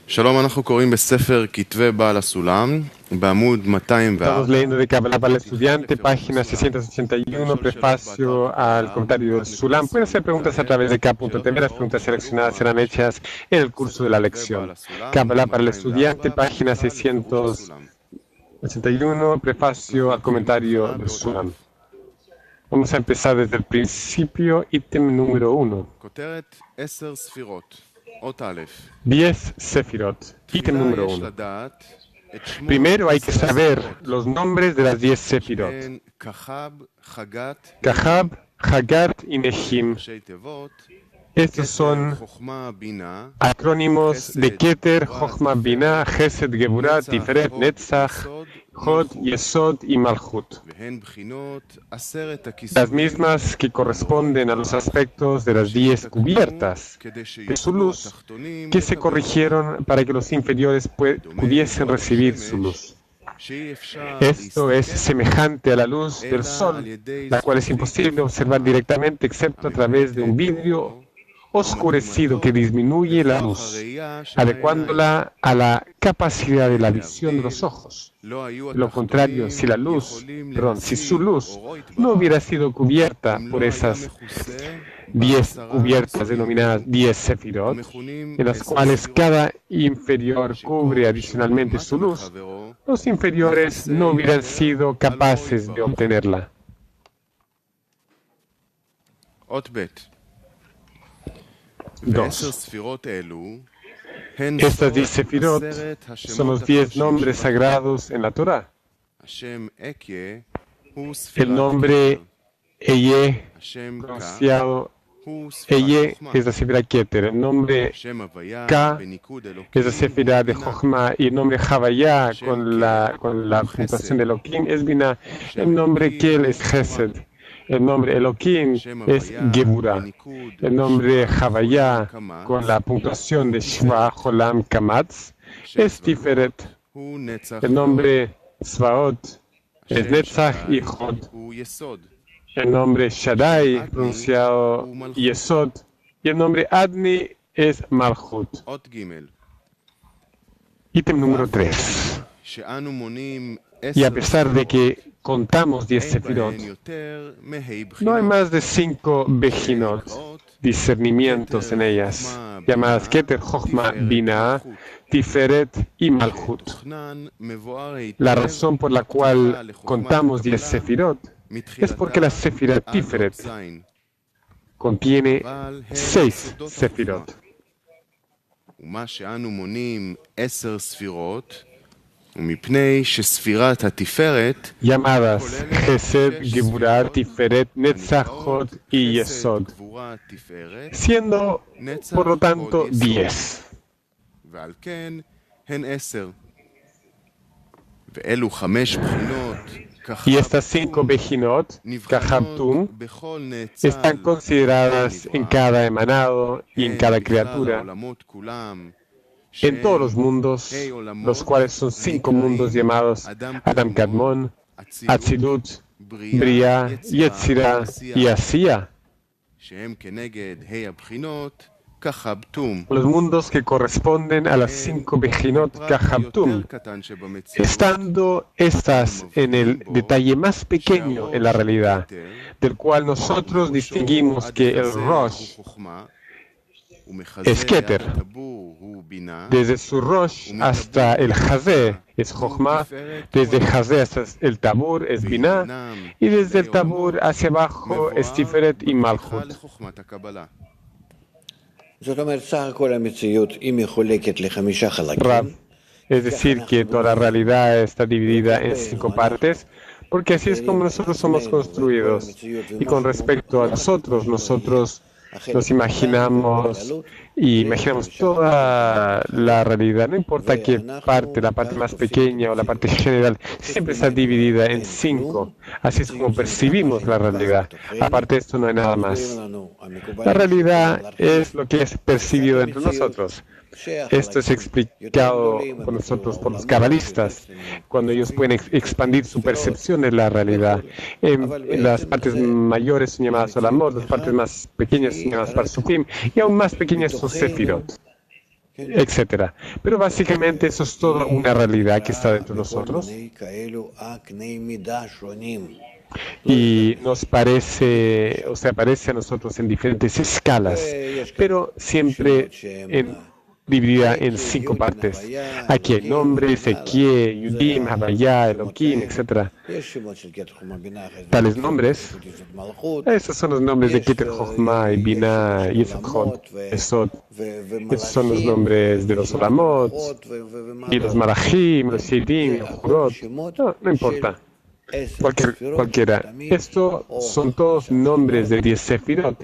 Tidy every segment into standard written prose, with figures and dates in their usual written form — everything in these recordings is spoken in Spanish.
שלום, אנחנו קוראים בספר כתבי בעל הסולם, בעמוד 204. Estamos leyendo de Kabbalah para el estudiante, página 681, prefacio al comentario del Sulam. Pueden hacer preguntas a través de K.tv. Las preguntas seleccionadas serán hechas en el curso de la lección. Kabbalah para el estudiante, página 681, prefacio al comentario del Sulam. Vamos a empezar desde el principio, ítem número 1. 10 Sefirot, ítem número 1. Primero hay que saber los nombres de las 10 Sefirot. Kahab, Hagat y Nehim. Estos son acrónimos de Keter, Jochma, Binah, Chesed, Geburah, Tiferet, Netzach, Hod, Yesod y Malchut. Las mismas que corresponden a los aspectos de las 10 cubiertas de su luz, que se corrigieron para que los inferiores pudiesen recibir su luz. Esto es semejante a la luz del sol, la cual es imposible observar directamente excepto a través de un vidrio oscurecido que disminuye la luz, adecuándola a la capacidad de la visión de los ojos. Lo contrario, si su luz no hubiera sido cubierta por esas 10 cubiertas denominadas 10 Sefirot, en las cuales cada inferior cubre adicionalmente su luz, los inferiores no hubieran sido capaces de obtenerla. Dos. Estas 10 Sefirot son los 10 nombres sagrados en la Torah. El nombre Eye, pronunciado Eye, es la Sefirá Keter. El nombre Ka es la Sefirá de Jochma. Y el nombre Havaya, con la puntuación de Elohim, es Binah. El nombre Kel es Chesed. El nombre Elohim es Geburah. El nombre Havaya, con la puntuación de Shva, Jolam, Kamatz, es Tiferet. El nombre Svaot es Netzach y Hod. El nombre Shaddai, pronunciado Yesod. Y el nombre Adni es Malchut. Ítem número 3. Y a pesar de que contamos 10 Sefirot, no hay más de 5 Bejinot, discernimientos en ellas, llamadas Keter, Jochma, Binah, Tiferet y Malchut. La razón por la cual contamos 10 Sefirot es porque la Sefirá Tiferet contiene 6 Sefirot. Llamadas Chesed, Geburah, Tiferet, Netzach, Hod y Yesod, siendo por lo tanto 10. Y estas 5 Bejinot, Kahabtum, están consideradas en cada emanado y en cada criatura, en todos los mundos, los cuales son 5 mundos llamados Adam Kadmon, Atzilut, Briah, Yetzirah y Asiya. Los mundos que corresponden a las 5 Bejinot Kahabtum, estando estas en el detalle más pequeño en la realidad, del cual nosotros distinguimos que el Rosh es Keter. Desde su Rosh hasta el Hazé es Jochma, desde el Hazé hasta el Tabur es Binah, y desde el Tabur hacia abajo es Tiferet y Malchut. Rav, es decir, que toda la realidad está dividida en 5 partes, porque así es como nosotros somos construidos. Y con respecto a nosotros nos imaginamos toda la realidad, no importa qué parte, la parte más pequeña o la parte general, siempre está dividida en 5. Así es como percibimos la realidad. Aparte de esto no hay nada más. La realidad es lo que es percibido entre nosotros. Esto es explicado por nosotros, por los cabalistas, cuando ellos pueden expandir su percepción de la realidad. Las partes mayores son llamadas Olamot, las partes más pequeñas son llamadas Parsufim, y aún más pequeñas son Sefirot. etcétera. Pero básicamente eso es toda una realidad que está dentro de nosotros y nos parece, o sea, aparece a nosotros en diferentes escalas, pero siempre dividida en 5 partes. Aquí hay nombres, Ekie, Yudim, Havaya, Elohim, etc. Tales nombres, esos son los nombres de Keter Chochmah, y Binah, y Esod. Esos son los nombres de los Olamot, y los Malachim, los Yedim, los Jurot. No importa. Cualquiera. Estos son todos nombres de 10 Sefirot,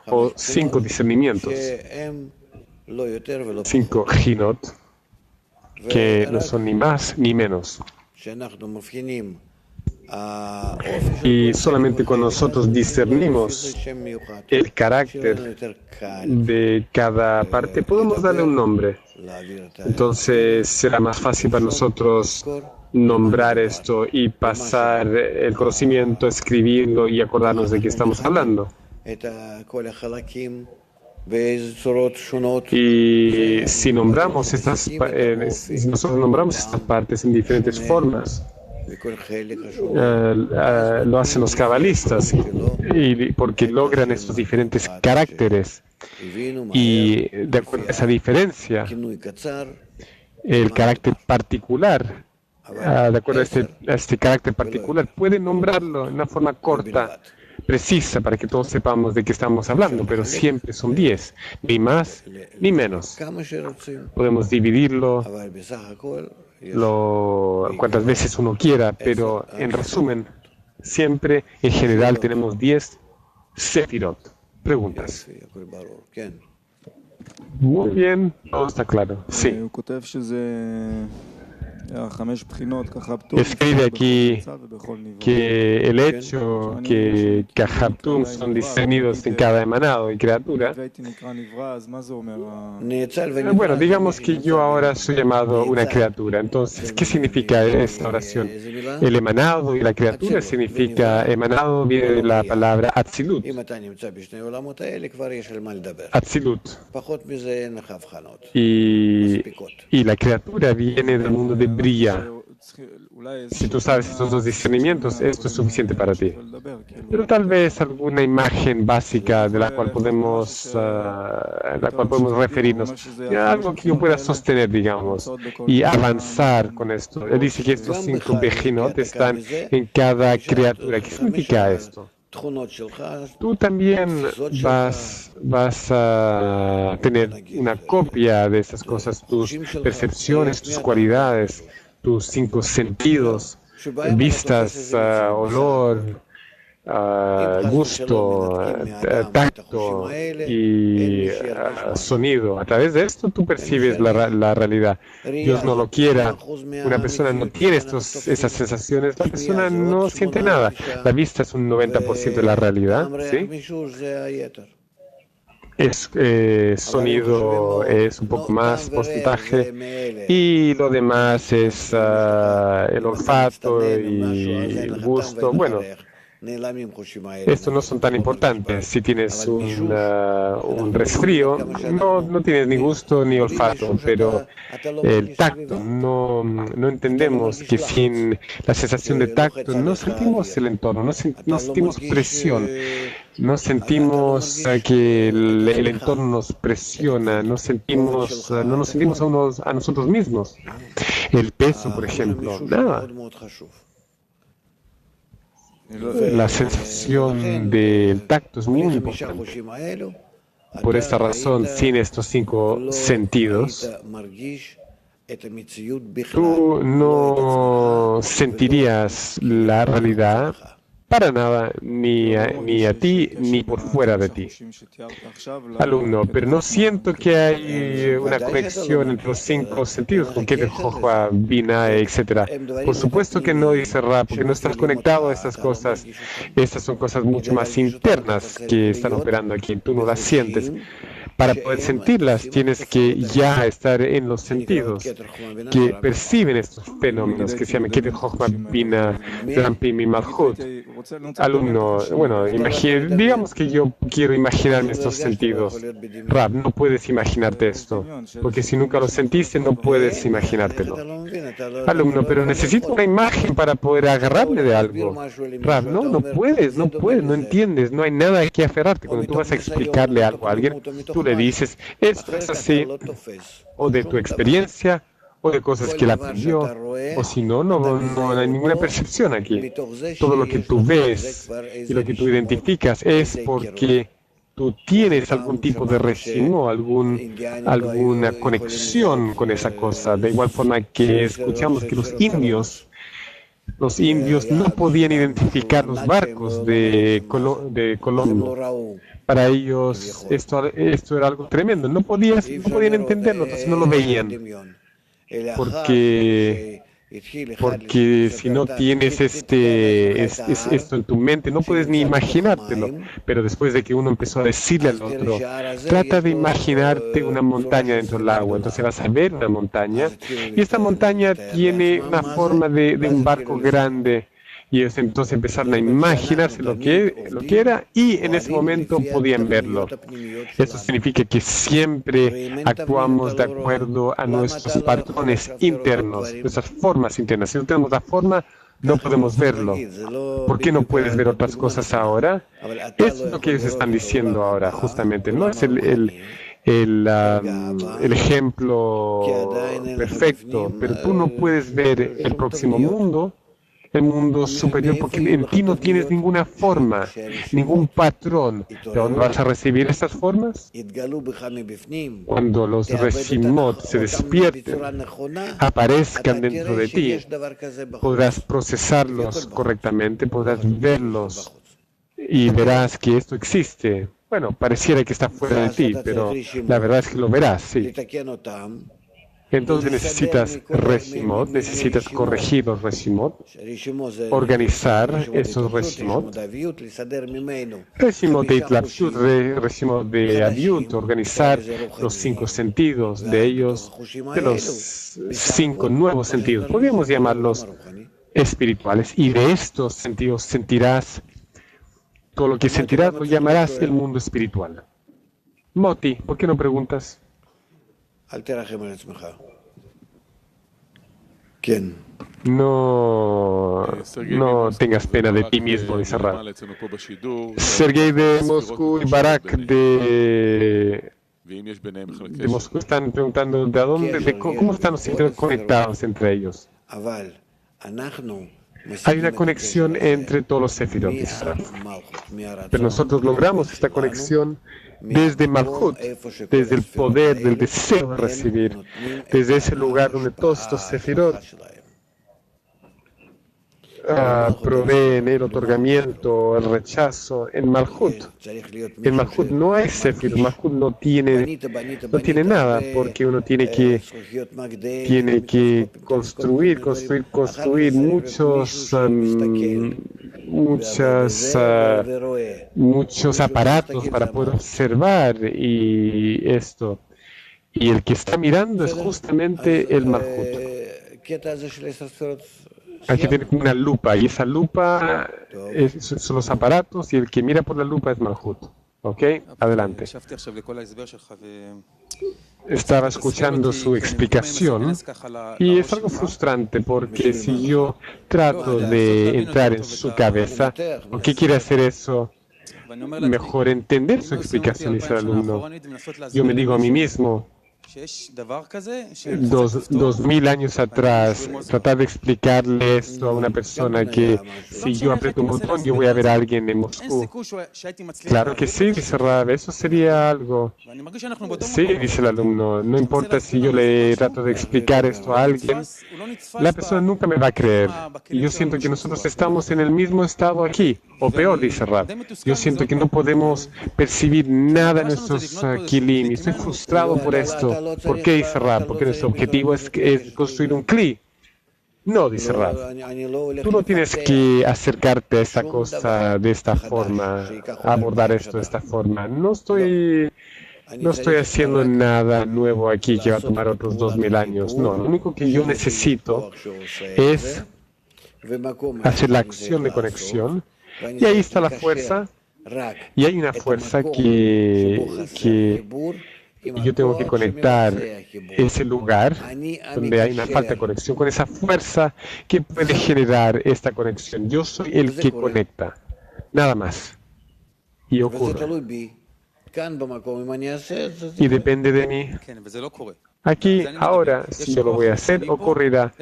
o 5 discernimientos. 5 Jinot, que no son ni más ni menos. Y solamente cuando nosotros discernimos el carácter de cada parte, podemos darle un nombre. Entonces será más fácil para nosotros nombrar esto y pasar el conocimiento, escribirlo y acordarnos de qué estamos hablando. Y si nosotros nombramos estas partes en diferentes formas, lo hacen los cabalistas, y porque logran estos diferentes caracteres, y de acuerdo a esa diferencia, el carácter particular, de acuerdo a este carácter particular, pueden nombrarlo en una forma corta, precisa, para que todos sepamos de qué estamos hablando, pero siempre son 10, ni más ni menos. Podemos dividirlo cuantas veces uno quiera, pero en resumen, siempre en general tenemos 10 Sefirot. Preguntas. Muy bien, todo está claro. Sí. Escribe aquí que el hecho que Kahabtum son discernidos en cada emanado y criatura. Bueno, digamos que yo ahora soy llamado una criatura. Entonces, ¿qué significa esta oración? El emanado y la criatura significa, emanado viene de la palabra Atzilut. Atzilut. Y la criatura viene del mundo de brilla. Si tú sabes estos dos discernimientos, esto es suficiente para ti. Pero tal vez alguna imagen básica de la cual podemos referirnos, algo que yo pueda sostener, digamos, y avanzar con esto. Él dice que estos 5 Bejinot están en cada criatura. ¿Qué significa esto? Tú también vas a tener una copia de estas cosas, tus percepciones, tus cualidades, tus 5 sentidos, vistas, olor, gusto, tacto y sonido. A través de esto tú percibes la realidad. Dios no lo quiera, una persona no tiene esas sensaciones, la persona no siente nada. La vista es un 90% de la realidad, ¿sí? Sonido es un poco más porcentaje, y lo demás es el olfato y el gusto. Bueno, estos no son tan importantes. Si tienes un resfrío, no tienes ni gusto ni olfato, pero el tacto, no entendemos que sin la sensación de tacto no sentimos el entorno, no sentimos presión, no sentimos que el entorno nos presiona, no nos sentimos a nosotros mismos. El peso, por ejemplo, nada. La sensación del tacto es muy importante. Por esta razón, sin estos 5 sentidos, tú no sentirías la realidad para nada, ni a ti, ni por fuera de ti. Alumno, pero no siento que hay una conexión entre los 5 sentidos, con Keter Chochmah, Binah, etc. Por supuesto que no, dice Ra, porque no estás conectado a estas cosas. Estas son cosas mucho más internas que están operando aquí, tú no las sientes. Para poder sentirlas, tienes que ya estar en los sentidos que perciben estos fenómenos que se llaman Keter Chochma Bina Zampim y Malchut. Alumno, bueno, digamos que yo quiero imaginarme estos sentidos. Rab, no puedes imaginarte esto, porque si nunca lo sentiste, no puedes imaginártelo. Alumno, pero necesito una imagen para poder agarrarme de algo. Rab, no puedes, no entiendes, no hay nada que aferrarte. Cuando tú vas a explicarle algo a alguien, tú le dices, esto es así, o de tu experiencia, o de cosas que él aprendió, o si no, no hay ninguna percepción aquí. Todo lo que tú ves y lo que tú identificas es porque tú tienes algún tipo de reshimo, alguna conexión con esa cosa. De igual forma que escuchamos que los indios no podían identificar los barcos de Colombo. Para ellos esto era algo tremendo. No podían entenderlo, entonces no lo veían. Porque si no tienes esto en tu mente, no puedes ni imaginártelo. Pero después de que uno empezó a decirle al otro, trata de imaginarte una montaña dentro del agua. Entonces vas a ver una montaña, y esta montaña tiene una forma de un barco grande. Y ellos entonces empezaron a imaginarse lo que era, y en ese momento podían verlo. Eso significa que siempre actuamos de acuerdo a nuestros patrones internos, nuestras formas internas. Si no tenemos la forma, no podemos verlo. ¿Por qué no puedes ver otras cosas ahora? Eso es lo que ellos están diciendo ahora, justamente. No es el ejemplo perfecto, pero tú no puedes ver el próximo mundo, el mundo superior, porque en ti no tienes ninguna forma, ningún patrón. ¿De dónde vas a recibir estas formas? Cuando los reshimot se despierten, aparezcan dentro de ti, podrás procesarlos correctamente, podrás verlos y verás que esto existe. Bueno, pareciera que está fuera de ti, pero la verdad es que lo verás, sí. Entonces necesitas reshimot, necesitas corregir los reshimot, organizar esos reshimot, reshimot de Itlapshut, reshimot de Aviut, organizar los 5 sentidos de ellos, de los 5 nuevos sentidos, podríamos llamarlos espirituales, y de estos sentidos sentirás, todo lo que sentirás lo llamarás el mundo espiritual. Moti, ¿por qué no preguntas? No tengas pena de ti mismo, dice Rab. Sergei de Moscú y Barak de Moscú están preguntando cómo están conectados entre ellos. Hay una conexión entre todos los sefirot, dice Rab. Pero nosotros logramos esta conexión desde Malchut, desde el poder del deseo de recibir, desde ese lugar donde todos estos sefirot proveen el otorgamiento, el rechazo. En Malchut no hay sefir, Malchut no tiene nada, porque uno tiene que construir muchos aparatos para poder observar y esto. Y el que está mirando es justamente el Malchut. Hay que tener una lupa, y esa lupa son los aparatos, y el que mira por la lupa es Malchut. ¿Ok? Adelante. Estaba escuchando su explicación, y es algo frustrante, porque si yo trato de entrar en su cabeza, ¿por qué quiere hacer eso? Mejor entender su explicación, dice el alumno. Yo me digo a mí mismo, 2000 años atrás, tratar de explicarle esto a una persona que si yo aprieto un botón yo voy a ver a alguien en Moscú. Claro que sí, dice Rab, eso sería algo. Sí, dice el alumno, no importa si yo le trato de explicar esto a alguien, la persona nunca me va a creer. Y yo siento que nosotros estamos en el mismo estado aquí, o peor, dice Rab. Yo siento que no podemos percibir nada en nuestros kilim, y estoy frustrado por esto. ¿Por qué, dice Rab? Porque nuestro objetivo es construir un kli. No, dice Rab. Tú no tienes que acercarte a esta cosa de esta forma, abordar esto de esta forma. No estoy No estoy haciendo nada nuevo aquí que va a tomar otros 2000 años. No, lo único que yo necesito es hacer la acción de conexión. Y ahí está la fuerza. Y hay una fuerza que yo tengo que conectar ese lugar donde hay una falta de conexión con esa fuerza que puede generar esta conexión. Yo soy el que conecta, nada más. Y ocurre. Y depende de mí. Aquí, ahora, si yo lo voy a hacer, ocurrirá.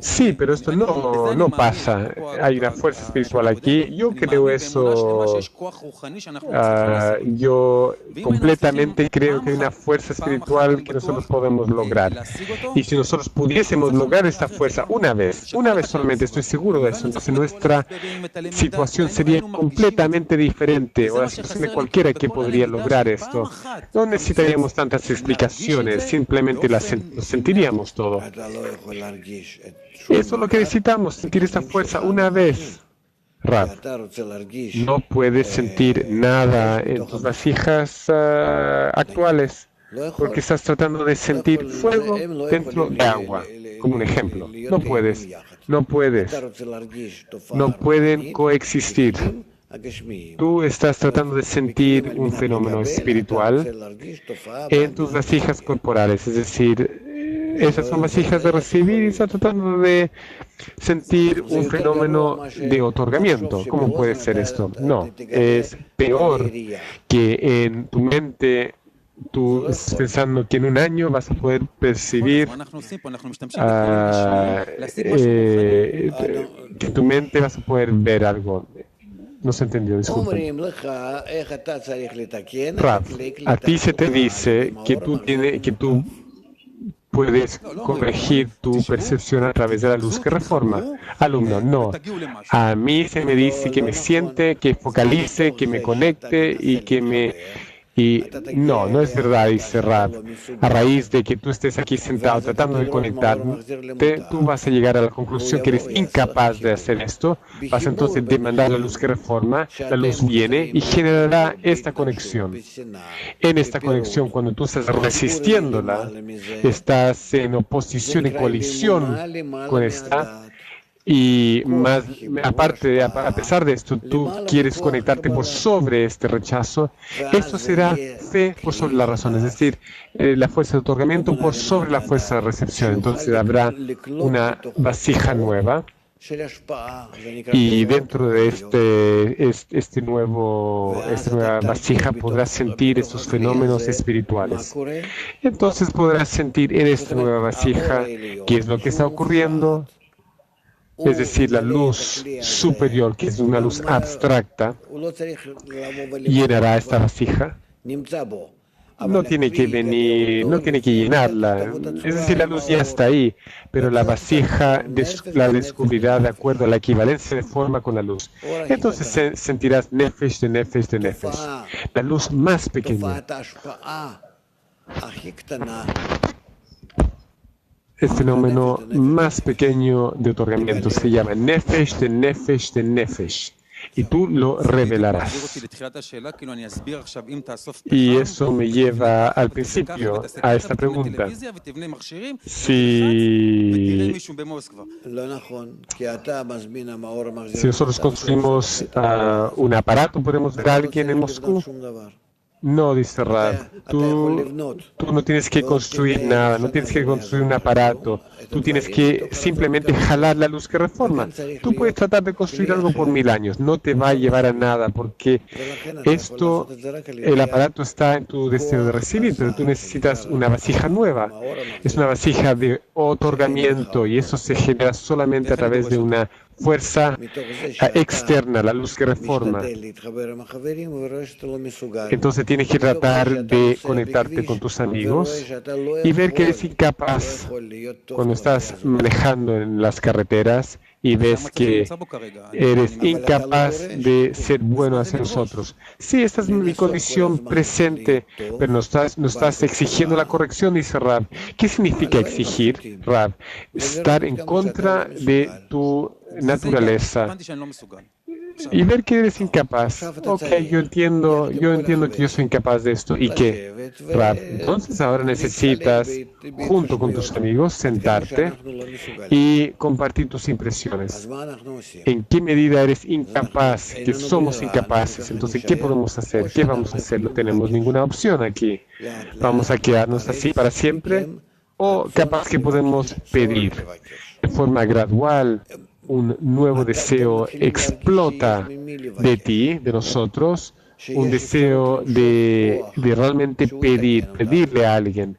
Sí, pero esto no pasa. Hay una fuerza espiritual aquí. Yo creo eso. Yo completamente creo que hay una fuerza espiritual que nosotros podemos lograr. Y si nosotros pudiésemos lograr esta fuerza una vez solamente, estoy seguro de eso, entonces nuestra situación sería completamente diferente. O la situación de cualquiera que podría lograr esto. No necesitaríamos tantas explicaciones, simplemente lo sentiríamos todo. Eso es lo que necesitamos, sentir esta fuerza una vez. Rav, no puedes sentir nada en tus vasijas actuales porque estás tratando de sentir fuego dentro de agua, como un ejemplo. No puedes. No pueden coexistir. Tú estás tratando de sentir un fenómeno espiritual en tus vasijas corporales, es decir, esas son vasijas de recibir y estás tratando de sentir un fenómeno de otorgamiento. ¿Cómo puede ser esto? No, es peor que en tu mente tú estás pensando que en un año vas a poder percibir, que en tu mente vas a poder ver algo. No se entendió, disculpe. Rav, a ti se te dice que tú puedes corregir tu percepción a través de la luz que reforma. Alumno, no. A mí se me dice que me siente, que focalice, que me conecte y que me... Y no es verdad, dice Rav. A raíz de que tú estés aquí sentado tratando de conectarte, tú vas a llegar a la conclusión que eres incapaz de hacer esto. Vas entonces a demandar la luz que reforma, la luz viene y generará esta conexión. En esta conexión, cuando tú estás resistiéndola, estás en oposición y colisión con esta. Y más, aparte, a pesar de esto, tú quieres conectarte por sobre este rechazo. Esto será fe por sobre la razón, es decir, la fuerza de otorgamiento por sobre la fuerza de recepción. Entonces habrá una vasija nueva. Y dentro de esta nueva vasija podrás sentir estos fenómenos espirituales. Entonces podrás sentir en esta nueva vasija qué es lo que está ocurriendo. Es decir, la luz superior, que es una luz abstracta, llenará esta vasija. No tiene que venir, no tiene que llenarla. Es decir, la luz ya está ahí, pero la vasija la descubrirá de acuerdo a la equivalencia de forma con la luz. Entonces sentirás nefesh de nefesh de nefesh, la luz más pequeña. El fenómeno más pequeño de otorgamiento se llama Nefesh de Nefesh de Nefesh. Y tú lo revelarás. Y eso me lleva al principio, a esta pregunta. Si nosotros construimos un aparato, ¿podemos ver a alguien en Moscú? No, dice Rav, tú no tienes que construir nada, no tienes que construir un aparato, tú tienes que simplemente jalar la luz que reforma. Tú puedes tratar de construir algo por 1000 años, no te va a llevar a nada, porque el aparato está en tu deseo de recibir, pero tú necesitas una vasija nueva. Es una vasija de otorgamiento y eso se genera solamente a través de una fuerza externa, la luz que reforma. Entonces tienes que tratar de conectarte con tus amigos y ver que eres incapaz cuando estás manejando en las carreteras y ves que eres incapaz de ser bueno hacia nosotros. Sí, esta es mi condición presente, pero no estás exigiendo la corrección, dice Rav. ¿Qué significa exigir, Rav? Estar en contra de tu naturaleza. y ver que eres incapaz. Ok, yo entiendo que yo soy incapaz de esto. ¿Y qué? Rab, entonces ahora necesitas, junto con tus amigos, sentarte y compartir tus impresiones. ¿En qué medida eres incapaz? Que somos incapaces. Entonces, ¿qué podemos hacer? ¿Qué vamos a hacer? No tenemos ninguna opción aquí. ¿Vamos a quedarnos así para siempre? ¿O capaz que podemos pedir de forma gradual? Un nuevo deseo explota de ti, de nosotros, un deseo de realmente pedirle a alguien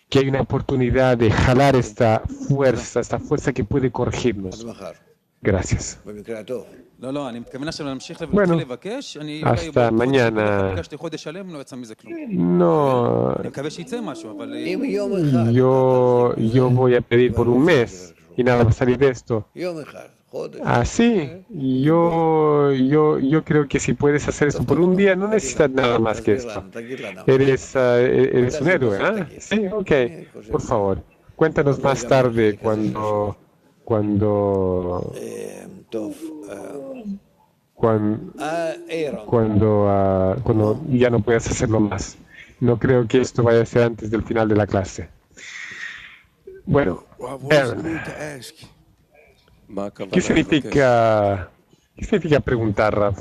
que hay una oportunidad de jalar esta fuerza que puede corregirnos. Gracias. Bueno, hasta mañana. No, yo voy a pedir por un mes y nada va a salir de esto. Así, yo creo que si puedes hacer eso por un día, no necesitas nada más que esto. Eres un héroe, ¿ah? Sí, ok. Por favor, cuéntanos más tarde cuando ya no puedas hacerlo más. No creo que esto vaya a ser antes del final de la clase. Bueno, Aaron, ¿qué significa preguntar, Rav?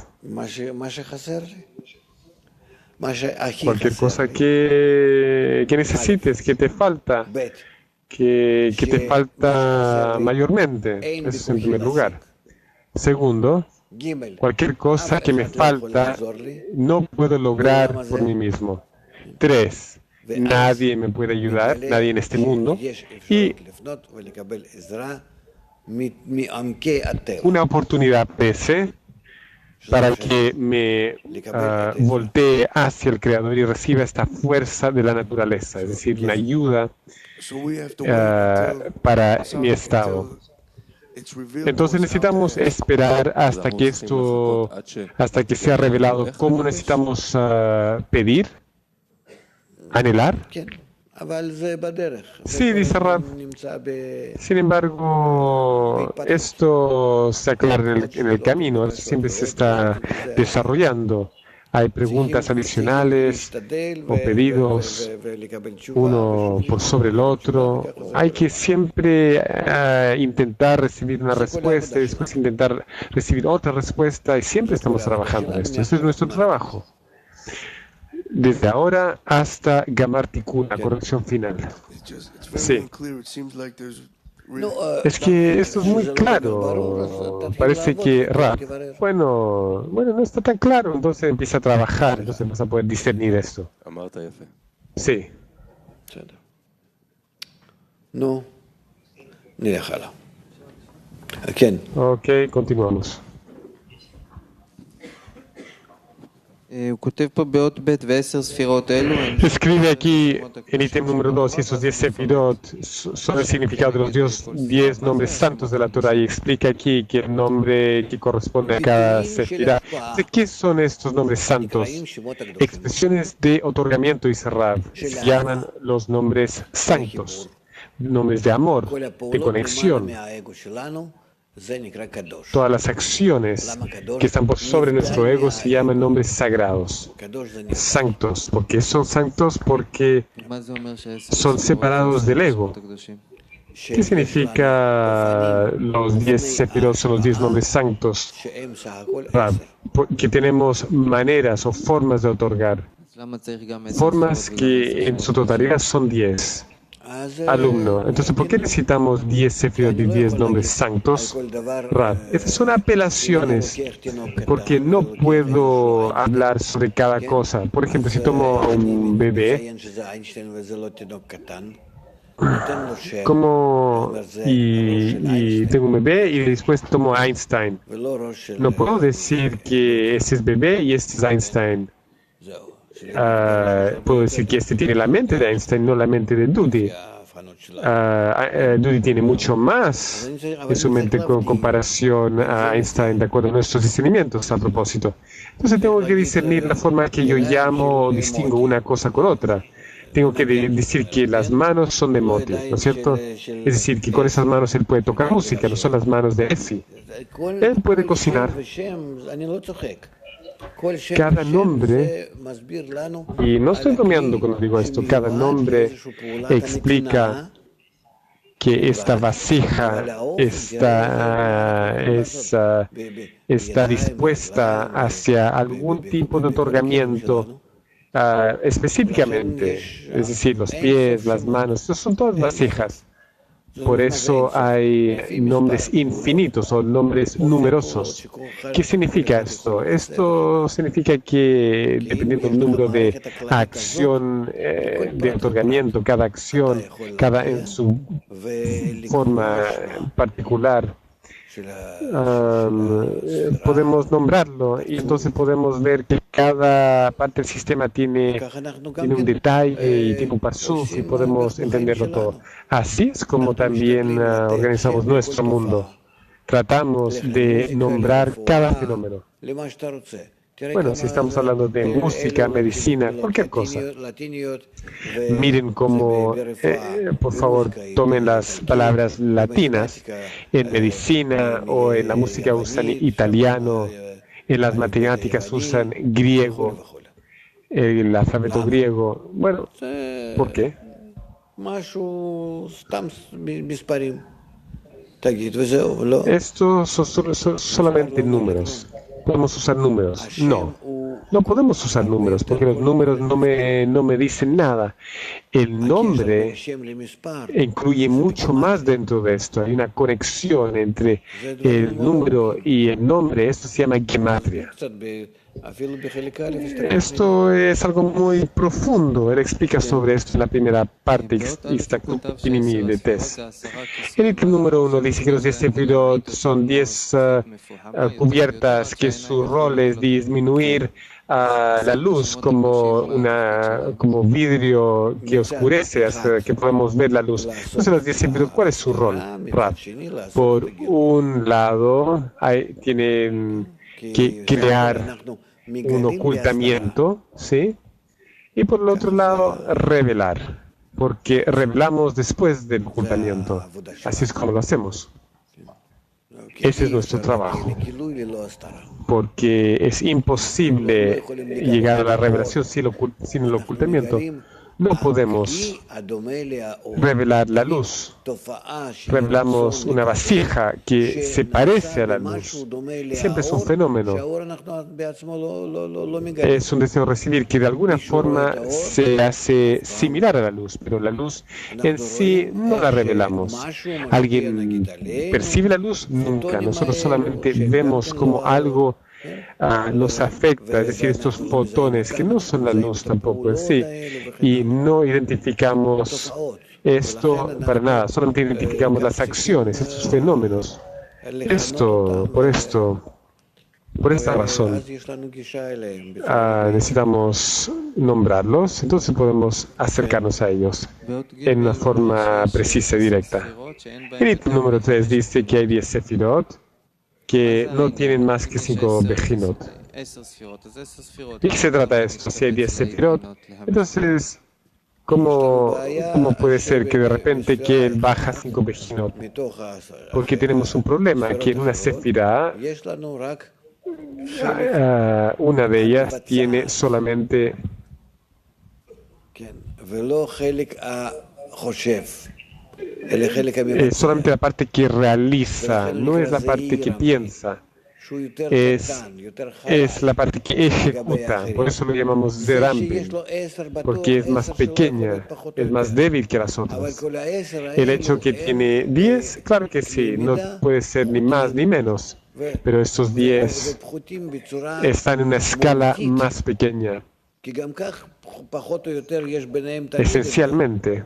Cualquier cosa que necesites, que te falta, que te falta mayormente. Eso es en primer lugar. Segundo, cualquier cosa que me falta, no puedo lograr por mí mismo. 3. Nadie me puede ayudar, nadie en este mundo. Y una oportunidad pese para que me voltee hacia el Creador y reciba esta fuerza de la naturaleza, es decir, una ayuda para mi estado. Entonces necesitamos esperar hasta que sea revelado cómo necesitamos pedir, anhelar. Sí, dice Rab. Sin embargo, esto se aclara en el camino, siempre se está desarrollando. Hay preguntas adicionales o pedidos, uno por sobre el otro. Hay que siempre intentar recibir una respuesta y después intentar recibir otra respuesta y siempre estamos trabajando en esto. Este es nuestro trabajo. Desde ahora hasta Gamar Tikkun, la corrección final. Sí. Es que esto es muy claro. Parece que bueno, no está tan claro, entonces empieza a trabajar, entonces vas a poder discernir esto. Sí. No, ni déjala. ¿A quién? Ok, continuamos. Escribe aquí en ítem número 2 y esos 10 sefirot son el significado de los 10 nombres santos de la Torah y explica aquí que el nombre que corresponde a cada sefirá. ¿Qué son estos nombres santos? Expresiones de otorgamiento y cerrar. Se llaman los nombres santos, nombres de amor, de conexión. Todas las acciones que están por sobre nuestro ego se llaman nombres sagrados, santos. ¿Por qué son santos? Porque son separados del ego. ¿Qué significa los 10 sefirot, son los 10 nombres santos? Que tenemos maneras o formas de otorgar. Formas que en su totalidad son 10. Alumno, entonces, ¿por qué necesitamos 10 sefirot y 10 nombres santos? Estas son apelaciones, porque no puedo hablar sobre cada cosa. Por ejemplo, si tomo a un bebé, y tengo un bebé y después tomo a Einstein. No puedo decir que este es bebé y este es Einstein. Puedo decir que este tiene la mente de Einstein, no la mente de Dudi. Dudi tiene mucho más en su mente con comparación a Einstein, de acuerdo a nuestros discernimientos a propósito. Entonces tengo que discernir la forma que yo llamo o distingo una cosa con otra. tengo que decir que las manos son de Moti, ¿no es cierto? Es decir, que con esas manos él puede tocar música, no son las manos de Efi. Él puede cocinar. Cada nombre, y no estoy bromeando cuando digo esto, cada nombre explica que esta vasija está dispuesta hacia algún tipo de otorgamiento específicamente, es decir, los pies, las manos, estos son todas vasijas. Por eso hay nombres infinitos o nombres numerosos. ¿Qué significa esto? Esto significa que dependiendo del número de acción, de otorgamiento, cada acción, cada en su forma particular, podemos nombrarlo y entonces podemos ver que cada parte del sistema tiene un detalle y tiene un parsuf y podemos entenderlo todo. Así es como también organizamos nuestro mundo. Tratamos de nombrar cada fenómeno. Bueno, si estamos hablando de música, medicina, cualquier cosa. Miren cómo, por favor, tomen las palabras latinas. En medicina o en la música usan italiano, en las matemáticas usan griego, el alfabeto griego. Bueno, ¿por qué? Estos son solamente números. ¿Podemos usar números? No, no podemos usar números porque los números no me dicen nada. El nombre incluye mucho más dentro de esto. Hay una conexión entre el número y el nombre. Esto se llama gematria. Esto es algo muy profundo. Él explica sobre esto en la primera parte de Tes. El ítem número 1 dice que los 10 sefirot son 10 cubiertas, que su rol es disminuir la luz como vidrio que oscurece hasta que podemos ver la luz. Entonces los 10 sefirot, ¿cuál es su rol? Por un lado, tienen que crear un ocultamiento, ¿sí? Y por el otro lado, revelar, porque revelamos después del ocultamiento. Así es como lo hacemos. Ese es nuestro trabajo, porque es imposible llegar a la revelación sin el ocultamiento. No podemos revelar la luz. Revelamos una vasija que se parece a la luz. Siempre es un fenómeno. Es un deseo recibir que de alguna forma se hace similar a la luz, pero la luz en sí no la revelamos. ¿Alguien percibe la luz? Nunca. Nosotros solamente vemos como algo nos afecta, es decir, estos fotones que no son la luz tampoco en sí, y no identificamos esto para nada, solamente identificamos las acciones, estos fenómenos. Por esta razón, necesitamos nombrarlos, entonces podemos acercarnos a ellos en una forma precisa y directa. El ítem número 3 dice que hay 10 sefirot que no tienen más que 5 bejinot. ¿Y qué se trata de esto? Si hay 10 sefirot, entonces, ¿cómo puede ser que de repente que él baja 5 bejinot? Porque tenemos un problema, que en una sefirá, una de ellas tiene solamente solamente la parte que realiza, no es la parte que piensa, es la parte que ejecuta. Por eso lo llamamos Zerambi, porque es más pequeña, es más débil que las otras. El hecho que tiene 10, claro que sí, no puede ser ni más ni menos, pero estos 10 están en una escala más pequeña, esencialmente.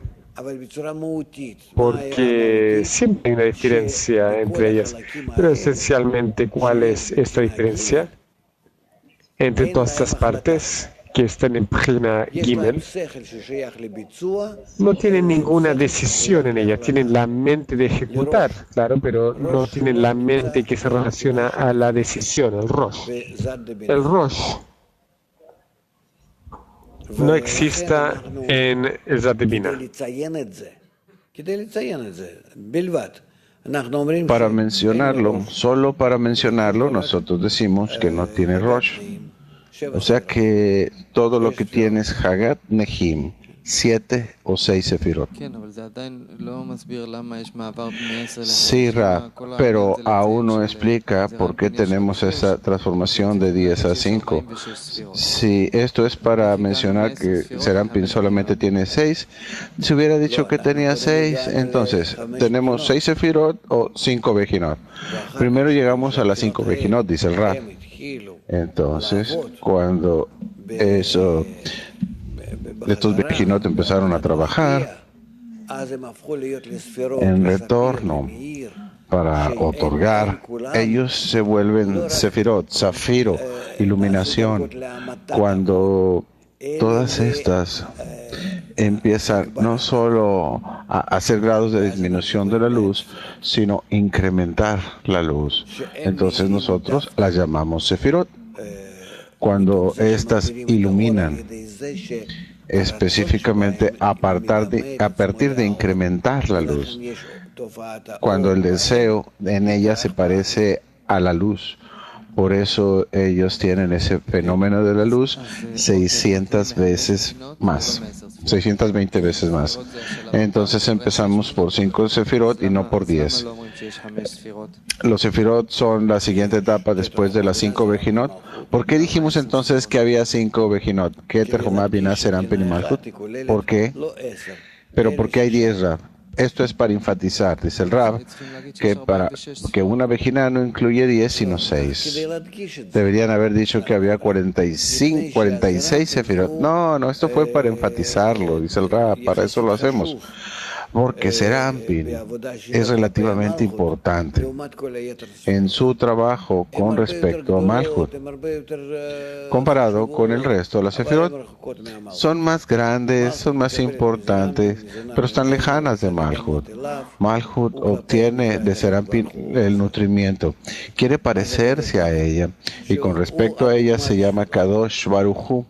Porque siempre hay una diferencia entre ellas. Pero esencialmente, ¿cuál es esta diferencia entre todas estas partes que están en Pjina Gimel? No tienen ninguna decisión en ella, tienen la mente de ejecutar, claro, pero no tienen la mente que se relaciona a la decisión, el Rosh. El Rosh no exista en el Zat Binah. Para mencionarlo, solo para mencionarlo, nosotros decimos que no tiene Rosh. O sea que todo lo que tiene es Hagat Nehim, 7 o 6 sefirot. Sí, Ra, pero aún no explica por qué tenemos esa transformación de 10 a 5. Si esto es para mencionar que Serampin solamente tiene 6, si hubiera dicho que tenía 6, entonces tenemos 6 sefirot o 5 Bejinot. Primero llegamos a las 5 Bejinot, dice el Ra. Entonces, cuando estos Bejinot empezaron a trabajar en retorno para otorgar, ellos se vuelven Sefirot, Zafiro, iluminación. Cuando todas estas empiezan no solo a hacer grados de disminución de la luz, sino incrementar la luz. Entonces nosotros las llamamos Sefirot. Cuando estas iluminan, específicamente a partir de incrementar la luz, cuando el deseo en ella se parece a la luz. Por eso ellos tienen ese fenómeno de la luz 600 veces más, 620 veces más. Entonces empezamos por 5 sefirot y no por 10. Los sefirot son la siguiente etapa después de las 5 Bejinot. ¿Por qué dijimos entonces que había 5 Bejinot? Keter, Jumah, Binah, Serampin y Malhut. ¿Por qué? Pero ¿por qué hay 10 Rab? Esto es para enfatizar, dice el Rab, que una Bejina no incluye 10 sino 6. Deberían haber dicho que había 46 sefirot. No, esto fue para enfatizarlo, dice el Rab, para eso lo hacemos. Porque Serampin es relativamente importante en su trabajo con respecto a Malhut. Comparado con el resto de las sefirot, son más grandes, son más importantes, pero están lejanas de Malhut. Malhut obtiene de Serampin el nutrimiento, quiere parecerse a ella, y con respecto a ella se llama Kadosh Baruj Hu.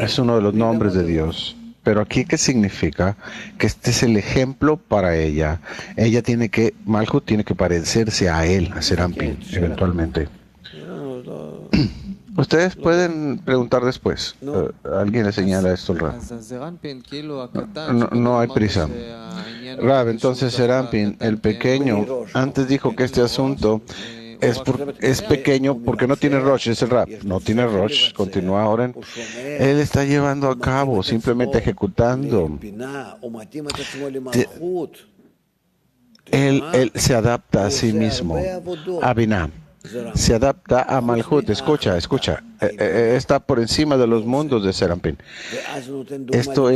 Es uno de los nombres de Dios. Pero aquí, ¿qué significa? Que este es el ejemplo para ella. Malhut tiene que parecerse a él, a Serampin, eventualmente. Ustedes pueden preguntar después. Alguien le señala esto al Rab. No hay prisa. Rab, entonces Serampin, el pequeño, antes dijo que este asunto es pequeño porque no tiene Rosh, es el Rab. No tiene Rosh, continúa ahora. Él está llevando a cabo, simplemente ejecutando. Él se adapta a sí mismo, a Binah. Se adapta a Malhut. Escucha. Está por encima de los mundos de Serampin. Esto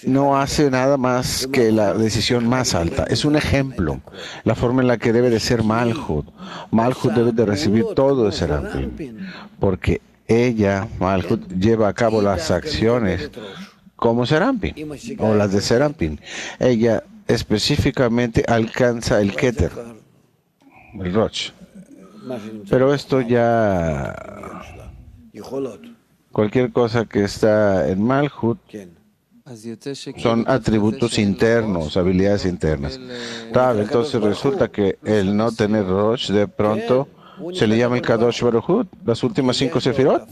no hace nada más que la decisión más alta. Es un ejemplo. La forma en la que debe de ser Malhut. Malhut debe de recibir todo de Serampin. Porque ella, Malhut, lleva a cabo las acciones como Serampin, o las de Serampin. Ella específicamente alcanza el Keter, el Rosh. Pero esto ya, cualquier cosa que está en Malhut, son atributos internos, habilidades internas. Entonces resulta que el no tener Rosh, de pronto, se le llama el Kadosh Baruj Hu, las últimas 5 sefirot.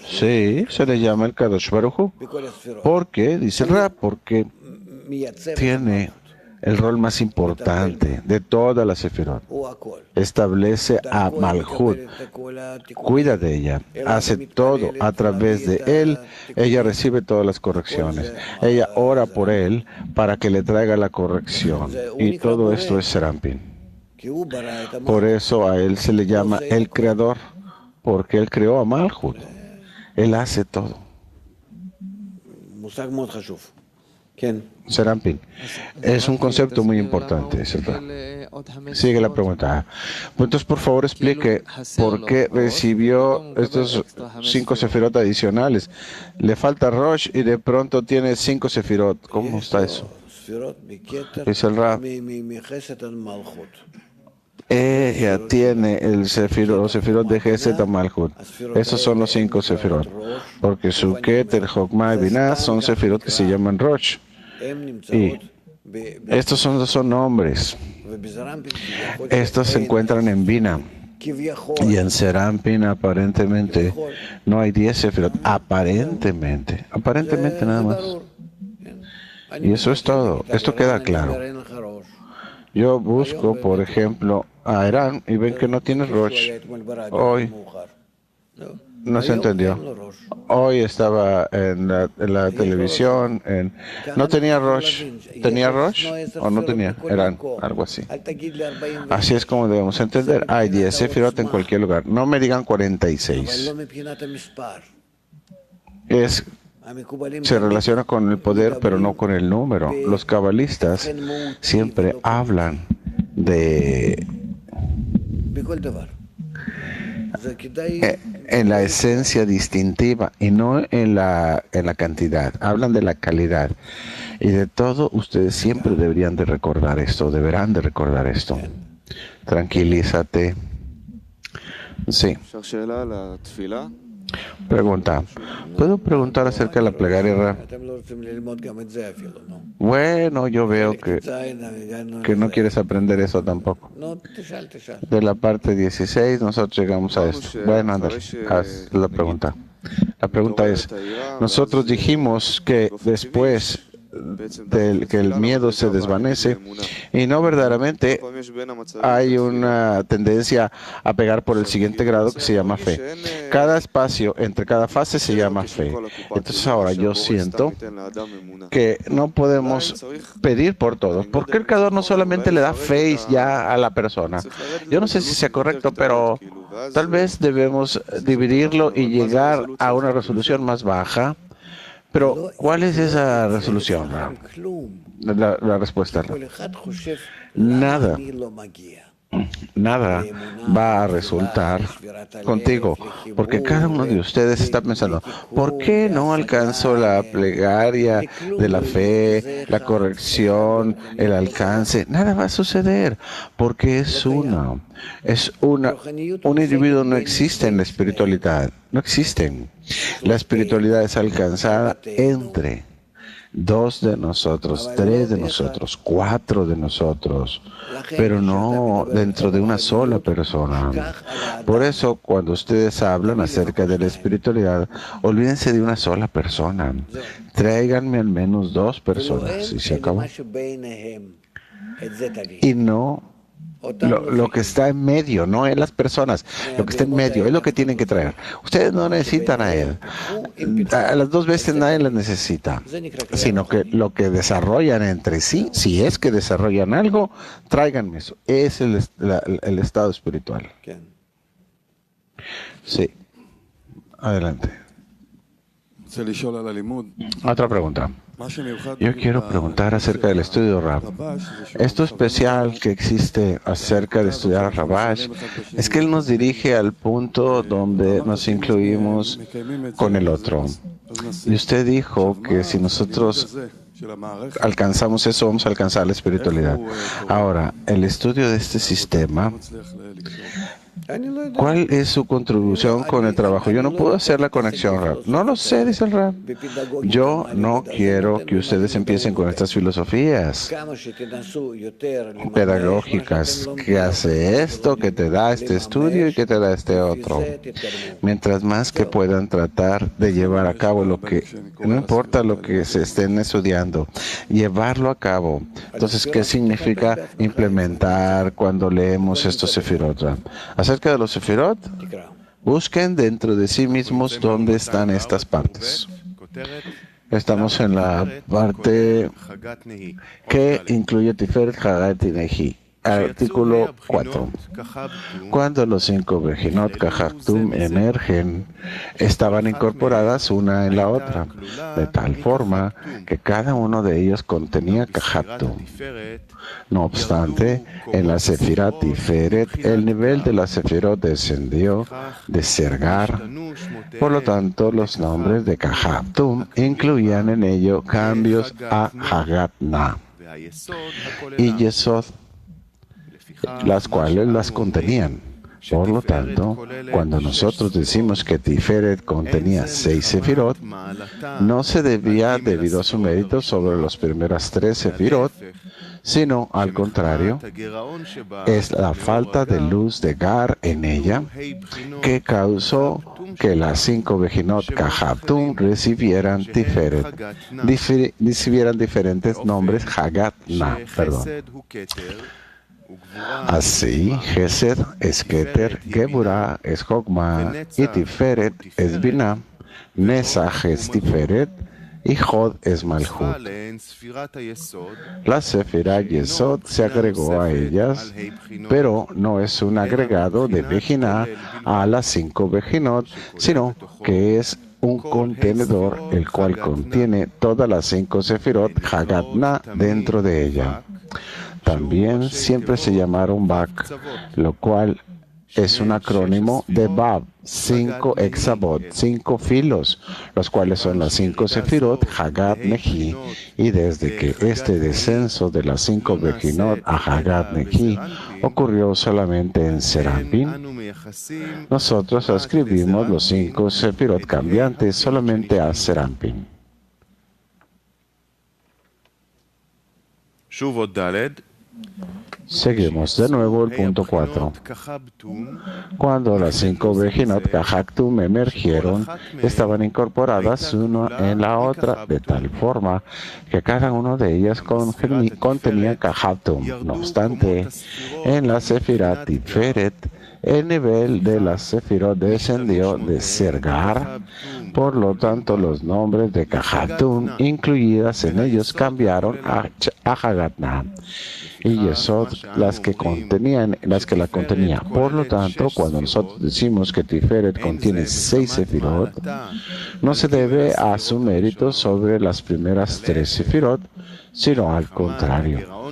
Sí, se le llama el Kadosh Baruj Hu. ¿Por qué? Dice el Rab, porque tiene el rol más importante de todas las sefirot. Establece a Malhut, cuida de ella, hace todo a través de él. Ella recibe todas las correcciones. Ella ora por él para que le traiga la corrección. Y todo esto es Serampin. Por eso a él se le llama el creador, porque él creó a Malhut. Él hace todo. Serampin es un concepto muy importante. Sigue la pregunta. Entonces, por favor, explique por qué recibió estos 5 sefirot adicionales. Le falta Rosh y de pronto tiene 5 sefirot. ¿Cómo está eso? Es el Rab. ella tiene los sefirot de Gesed a Malhut. Esos son los 5 sefirot. Porque Suket, el Jokma y Binah son sefirot que se llaman Rosh. Y estos son nombres. Estos se encuentran en Bina. Y en Serampin aparentemente no hay 10 sefirot. Aparentemente nada más. Y eso es todo. Esto queda claro. Yo busco, por ejemplo, a Irán y ven que no tiene Rosh. Hoy no se entendió. Hoy estaba en la televisión. ¿No tenía Rosh? ¿Tenía Rosh o no tenía? Irán, algo así. Así es como debemos entender. Hay 10 sefirot en cualquier lugar. No me digan 46. Se relaciona con el poder, pero no con el número. Los cabalistas siempre hablan en la esencia distintiva y no en la cantidad. Hablan de la calidad. Y de todo, ustedes siempre deberían de recordar esto, deberán de recordar esto. Tranquilízate. Sí. Pregunta. ¿Puedo preguntar acerca de la plegaria? Bueno, yo veo que no quieres aprender eso tampoco. De la parte 16 nosotros llegamos a esto. Bueno, ándale, haz la pregunta. La pregunta es, nosotros dijimos que después que el miedo se desvanece y no verdaderamente hay una tendencia a pegar por el siguiente grado que se llama fe. Cada espacio entre cada fase se llama fe. Entonces ahora yo siento que no podemos pedir por todo, porque el creador no solamente le da fe ya a la persona. Yo no sé si sea correcto, pero tal vez debemos dividirlo y llegar a una resolución más baja. Pero, ¿cuál es esa resolución? La respuesta. Nada va a resultar contigo, porque cada uno de ustedes está pensando, ¿por qué no alcanzo la plegaria de la fe, la corrección, el alcance? Nada va a suceder, porque un individuo no existe en la espiritualidad, no existen. La espiritualidad es alcanzada entre 2 de nosotros, 3 de nosotros, 4 de nosotros, pero no dentro de una sola persona. Por eso, cuando ustedes hablan acerca de la espiritualidad, olvídense de una sola persona. Tráiganme al menos 2 personas y se acabó. Y no lo que está en medio, no en las personas, lo que está en medio, es lo que tienen que traer. Ustedes no necesitan a él. A las 2 veces nadie las necesita, sino que lo que desarrollan entre sí, si es que desarrollan algo, tráiganme eso. Es el estado espiritual. Sí. Adelante. Otra pregunta. Yo quiero preguntar acerca del estudio Rab. Esto especial que existe acerca de estudiar a Rabash es que él nos dirige al punto donde nos incluimos con el otro. Y usted dijo que si nosotros alcanzamos eso, vamos a alcanzar la espiritualidad. Ahora, el estudio de este sistema, ¿cuál es su contribución con el trabajo? Yo no puedo hacer la conexión, Rab. No lo sé, dice el Rab. Yo no quiero que ustedes empiecen con estas filosofías pedagógicas que hace esto, que te da este estudio y que te da este otro. Mientras más que puedan tratar de llevar a cabo lo que, no importa lo que se estén estudiando, llevarlo a cabo. Entonces, ¿qué significa implementar cuando leemos estos sefirot, Rab? Acerca de los sefirot, busquen dentro de sí mismos dónde están estas partes. Estamos en la parte que incluye Tiferet, Hagat y Nehi. Artículo 4. Cuando los 5 Bejinot Kahaktum emergen, estaban incorporadas una en la otra, de tal forma que cada uno de ellos contenía Kahaktum. No obstante, en la Sefirat Tiferet, el nivel de la Sefirot descendió de Sergar. Por lo tanto, los nombres de Kahaktum incluían en ello cambios a Hagat Na y Yesod. las cuales las contenían. Por lo tanto, cuando nosotros decimos que Tiferet contenía 6 sefirot, no se debía debido a su mérito sobre las primeras 3 sefirot, sino al contrario, es la falta de luz de Gar en ella que causó que las 5 Bejinot Kahabtum recibieran Tiferet, recibieran diferentes nombres, Hagat-Na, perdón. Así, Gesed es Keter, Geburah es Jogma, y Tiferet es Binah, Nesach es Tiferet, y Jod es Malhut. La Sefirah Yesod se agregó a ellas, pero no es un agregado de Bejinah a las 5 Bejinot, sino que es un contenedor el cual contiene todas las 5 Sefirot Hagat-Na dentro de ella. También siempre se llamaron Bak, lo cual es un acrónimo de Bab, 5 hexabot, 5 filos, los cuales son las 5 sefirot, Hagat Nehi, y desde que este descenso de las 5 Bejinot a Hagat Nehi ocurrió solamente en Serampin, nosotros escribimos los 5 sefirot cambiantes solamente a Serampin. Seguimos de nuevo el punto 4. Cuando las 5 Bejinot Kahaktum emergieron, estaban incorporadas una en la otra, de tal forma que cada una de ellas contenía Kahaktum. No obstante, en la Sefirah Tiferet, el nivel de la Sefirot descendió de Sergar, por lo tanto los nombres de Kahaktum incluidas en ellos cambiaron a Hagat-Na y Yesod las que la contenía. Por lo tanto, cuando nosotros decimos que Tiferet contiene 6 sefirot, no se debe a su mérito sobre las primeras 3 sefirot, sino al contrario.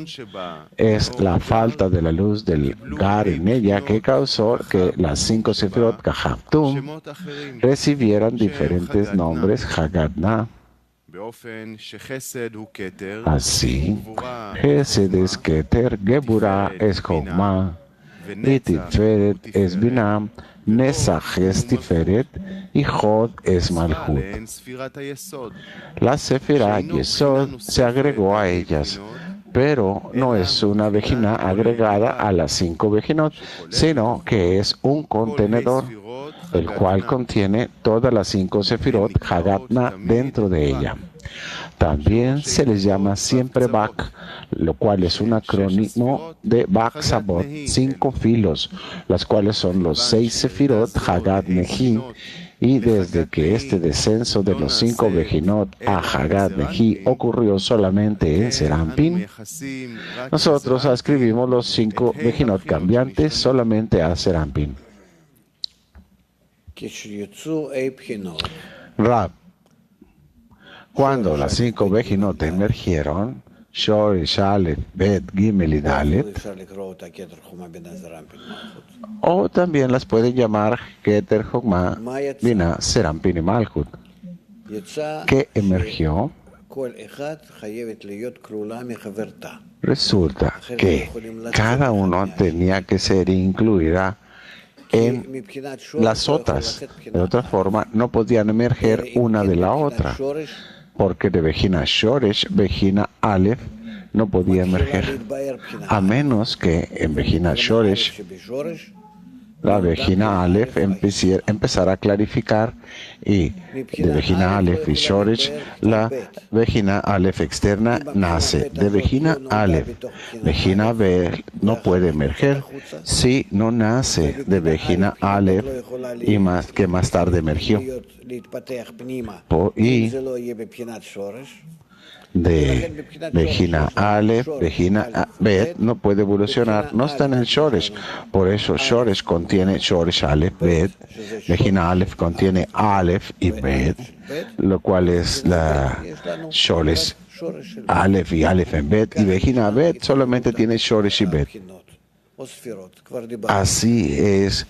Es la falta de la luz del Gar en ella que causó que las 5 sefirot Kahaktum recibieran diferentes nombres Hagat-Na. Así, Gesed es Keter, Geburah es Jogma, y Tiferet es Binah, Nesach es Tiferet, y Jod es Malhut. La Sefirah Yesod se agregó a ellas, pero no es una Bejinah agregada a las 5 Bejinot, sino que es un contenedor, el cual contiene todas las 5 Sefirot Hagat-Na dentro de ella. También se les llama siempre Bak, lo cual es un acrónimo de Bak Sabot, 5 filos, las cuales son los 6 Sefirot Hagat Nehi, y desde que este descenso de los 5 Bejinot a Hagat Nehi ocurrió solamente en Serampin, nosotros escribimos los 5 Bejinot cambiantes solamente a Serampin. Rab. Cuando las 5 Bejinot emergieron, Shoresh, Aleph, Bet, Gimel y Dalet, o también las pueden llamar Keter, Jogma, Binah, Serampin y Malhut, que emergió. Resulta que cada uno tenía que ser incluida en las otras. De otra forma, no podían emerger una de la otra, porque de Bejina Shoresh, Bejina Aleph no podía emerger, a menos que en Bejina Shoresh la Bejina Aleph empezara a clarificar, y de Bejina Aleph y Shoresh la Bejina Aleph externa nace. De Bejina Aleph, Bejina Bet no puede emerger si no nace de Bejina Aleph y más tarde emergió. Y de Bejina Aleph, Bejina Bet no puede evolucionar, no está en el Shoresh. Por eso Shoresh contiene Shoresh Aleph Bet, Bejina Aleph contiene Aleph y Bet, lo cual es la Shoresh Aleph y Aleph en Bet, y Bejina Bet solamente tiene Shoresh y Bet. Así es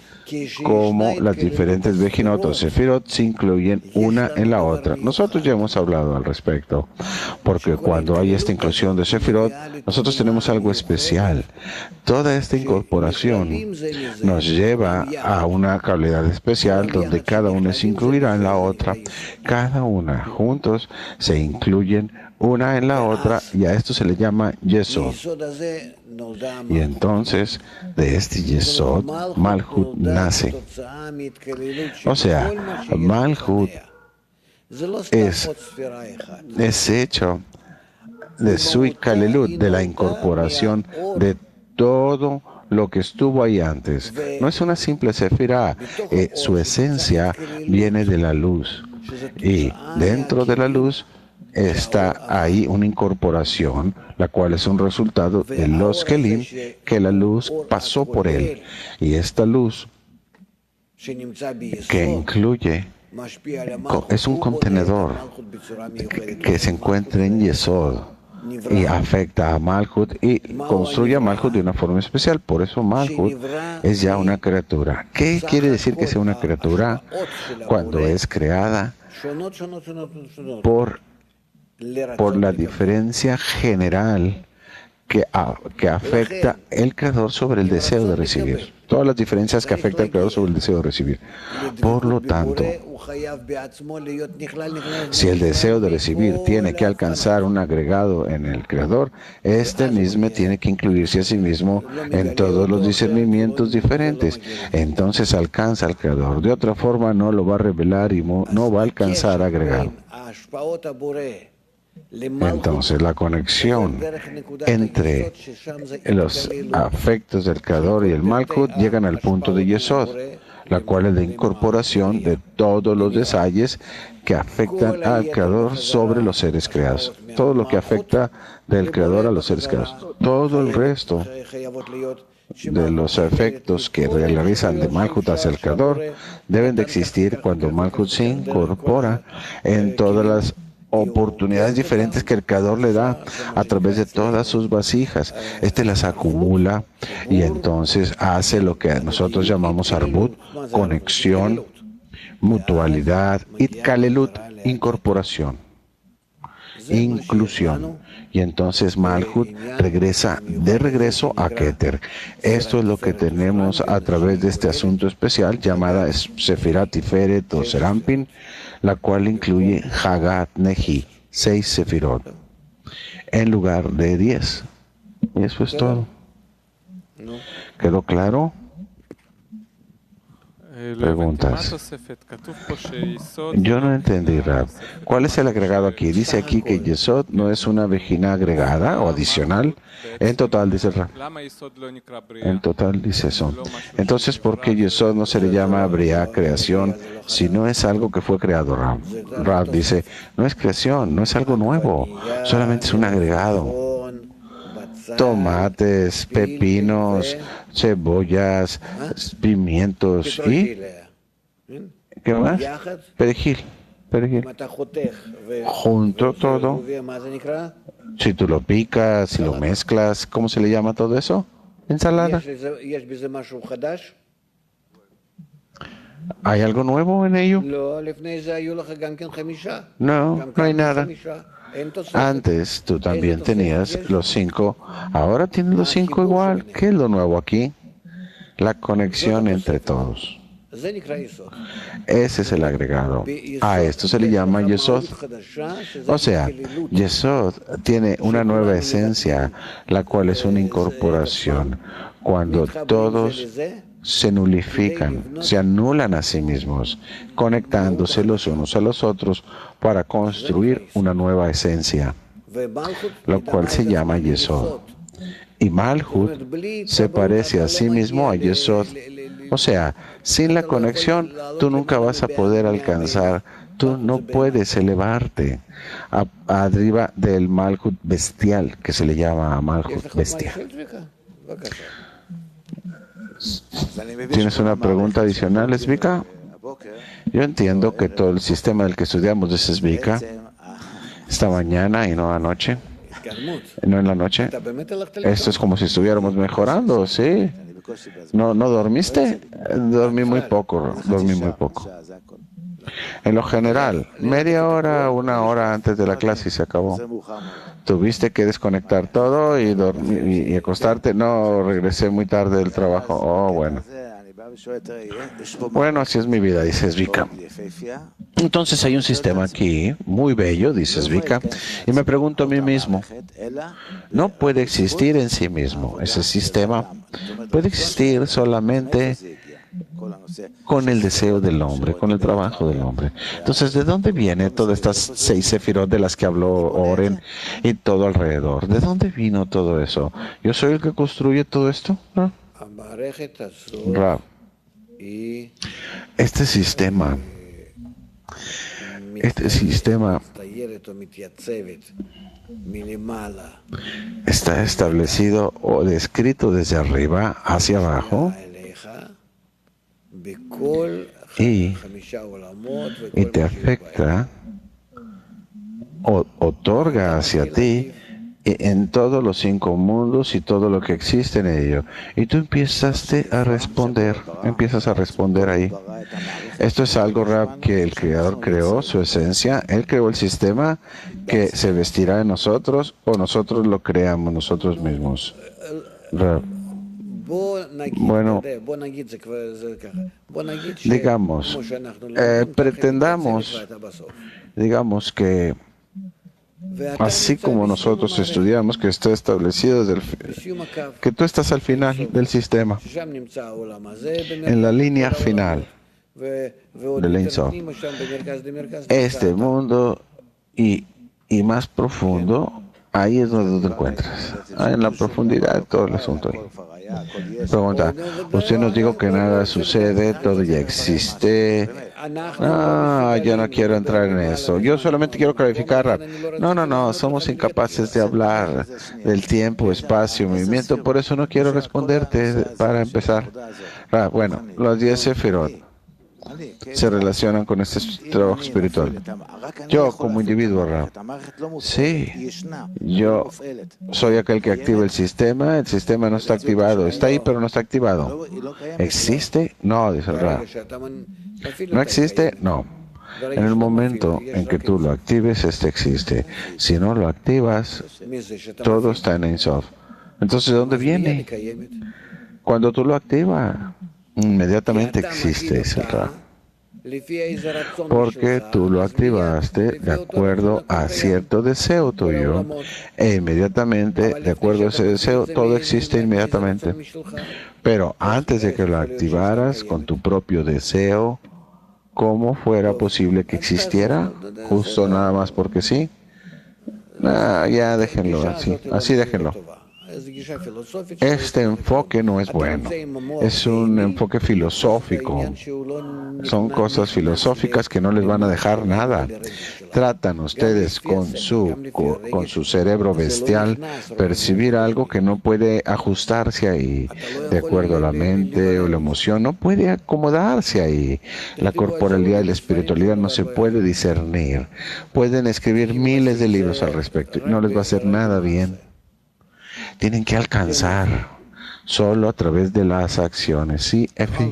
como las diferentes Bejinot o Sefirot se incluyen una en la otra. Nosotros ya hemos hablado al respecto, porque cuando hay esta inclusión de Sefirot, nosotros tenemos algo especial. Toda esta incorporación nos lleva a una calidad especial donde cada una se incluirá en la otra. Cada una juntos se incluyen una en la otra y a esto se le llama Yesod. Y entonces de este Yesod, Malhut nace. O sea, Malhut es hecho de su Kalelut, de la incorporación de todo lo que estuvo ahí antes. No es una simple sefirá, su esencia viene de la luz. Y dentro de la luz está ahí una incorporación, la cual es un resultado de los Kelim, que la luz pasó por él. Y esta luz que incluye, es un contenedor que se encuentra en Yesod y afecta a Malhut y construye a Malhut de una forma especial. Por eso Malhut es ya una criatura. ¿Qué quiere decir que sea una criatura? Cuando es creada por la diferencia general que afecta el creador sobre el deseo de recibir. Todas las diferencias que afectan al creador sobre el deseo de recibir. Por lo tanto, si el deseo de recibir tiene que alcanzar un agregado en el creador, este mismo tiene que incluirse a sí mismo en todos los discernimientos diferentes. Entonces alcanza al creador. De otra forma no lo va a revelar y no va a alcanzar a agregar. Entonces la conexión entre los afectos del creador y el Malhut llegan al punto de Yesod, la cual es la incorporación de todos los detalles que afectan al creador sobre los seres creados. Todo lo que afecta del creador a los seres creados. Todo el resto de los efectos que realizan de Malhut hacia el creador deben de existir cuando Malhut se incorpora en todas las oportunidades diferentes que el creador le da a través de todas sus vasijas. Este las acumula y entonces hace lo que nosotros llamamos arbut, conexión, mutualidad, itkalelut, incorporación, inclusión. Y entonces Malhut regresa de regreso a Keter. Esto es lo que tenemos a través de este asunto especial llamada Sefirat Tiferet o Serampin, la cual incluye Hagat Nehi, 6 Sefirot, en lugar de 10. Y eso es todo. ¿Quedó claro? Preguntas. Yo no entendí, Rab. ¿Cuál es el agregado aquí? Dice aquí que Yesod no es una vejina agregada o adicional. En total, dice Rab. En total, dice eso. Entonces, ¿por qué Yesod no se le llama Briá, creación, si no es algo que fue creado, Rab? Rab dice, no es creación, no es algo nuevo, solamente es un agregado. Tomates, pepinos, cebollas, pimientos y ¿qué más? Perejil. Junto todo. Si tú lo picas, si lo mezclas, ¿cómo se le llama todo eso? Ensalada. ¿Hay algo nuevo en ello? No, no hay nada. Antes tú también tenías los 5, ahora tienes los 5 igual. ¿Qué es lo nuevo aquí? La conexión entre todos. Ese es el agregado. A esto se le llama Yesod. O sea, Yesod tiene una nueva esencia, la cual es una incorporación. Cuando todos se nulifican, se anulan a sí mismos, conectándose los unos a los otros para construir una nueva esencia, lo cual se llama Yesod. Y Malhut se parece a sí mismo a Yesod. O sea, sin la conexión, tú nunca vas a poder alcanzar, tú no puedes elevarte arriba del Malhut bestial, que se le llama Malhut bestial. ¿Tienes una pregunta adicional, Zvika? Yo entiendo que todo el sistema del que estudiamos es Zvika esta mañana y no anoche. no en la noche. Esto es como si estuviéramos mejorando, ¿sí? ¿No dormiste? Dormí muy poco, dormí muy poco. En lo general, media hora, una hora antes de la clase y se acabó. Tuviste que desconectar todo y dormir y acostarte. No, regresé muy tarde del trabajo. Oh, bueno. Bueno, así es mi vida, dice Zvika. Entonces hay un sistema aquí, muy bello, dice Zvika, y me pregunto a mí mismo, no puede existir en sí mismo. Ese sistema puede existir solamente con el deseo del hombre, con el trabajo del hombre. Entonces, ¿de dónde viene todas estas 6 sefirot de las que habló Oren y todo alrededor? ¿De dónde vino todo eso? ¿Yo soy el que construye todo esto? ¿No? Rav, este sistema está establecido o descrito desde arriba hacia abajo y te afecta o otorga hacia ti en todos los 5 mundos y todo lo que existe en ello. Y tú empiezas a responder ahí. Esto es algo, Rab, que el Creador creó, su esencia. Él creó el sistema que se vestirá en nosotros o nosotros lo creamos nosotros mismos. Rab. Bueno, digamos, pretendamos, digamos que así como nosotros estudiamos que está establecido que tú estás al final del sistema, en la línea final del Ein Sof. Este mundo y más profundo, ahí es donde te encuentras, en la profundidad de todo el asunto ahí. Pregunta, usted nos dijo que nada sucede, todo ya existe. Yo no quiero entrar en eso. Yo solamente quiero clarificar. No, somos incapaces de hablar del tiempo, espacio, movimiento, por eso no quiero responderte para empezar. Bueno, los 10 sefirot se relacionan con este trabajo espiritual. Yo como individuo, Rab, sí, yo soy aquel que activa el sistema no está activado, está ahí pero no está activado. ¿Existe? No, dice el Rab. ¿No existe? No. En el momento en que tú lo actives, este existe. Si no lo activas, todo está en Ein Sof. Entonces, ¿de dónde viene? Cuando tú lo activas, inmediatamente existe ese Rab. Porque tú lo activaste de acuerdo a cierto deseo tuyo e inmediatamente, de acuerdo a ese deseo, todo existe inmediatamente. Pero antes de que lo activaras con tu propio deseo, ¿cómo fuera posible que existiera? Justo nada más porque sí. Ya déjenlo así déjenlo. Este enfoque no es bueno. Es un enfoque filosófico. Son cosas filosóficas que no les van a dejar nada. Tratan ustedes con su cerebro bestial percibir algo que no puede ajustarse ahí, de acuerdo a la mente o la emoción, no puede acomodarse ahí. La corporalidad y la espiritualidad no se puede discernir. Pueden escribir miles de libros al respecto y no les va a hacer nada bien. Tienen que alcanzar solo a través de las acciones. Sí, Efi.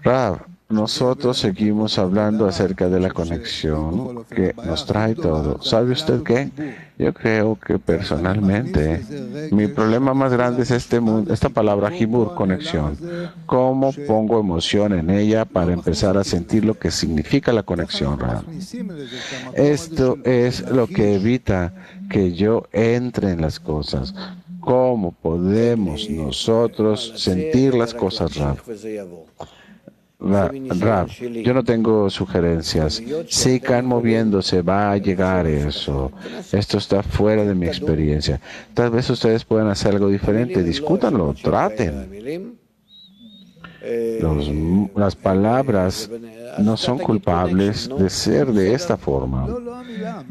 Rav, nosotros seguimos hablando acerca de la conexión que nos trae todo. ¿Sabe usted qué? Yo creo que personalmente mi problema más grande es esta palabra Hibur, conexión. ¿Cómo pongo emoción en ella para empezar a sentir lo que significa la conexión, Rav? Esto es lo que evita que yo entre en las cosas. ¿Cómo podemos nosotros sentir las cosas, Rav? Rav, yo no tengo sugerencias. Sigan moviéndose, va a llegar eso. Esto está fuera de mi experiencia. Tal vez ustedes puedan hacer algo diferente. Discútanlo, traten. Las palabras no son culpables de ser de esta forma.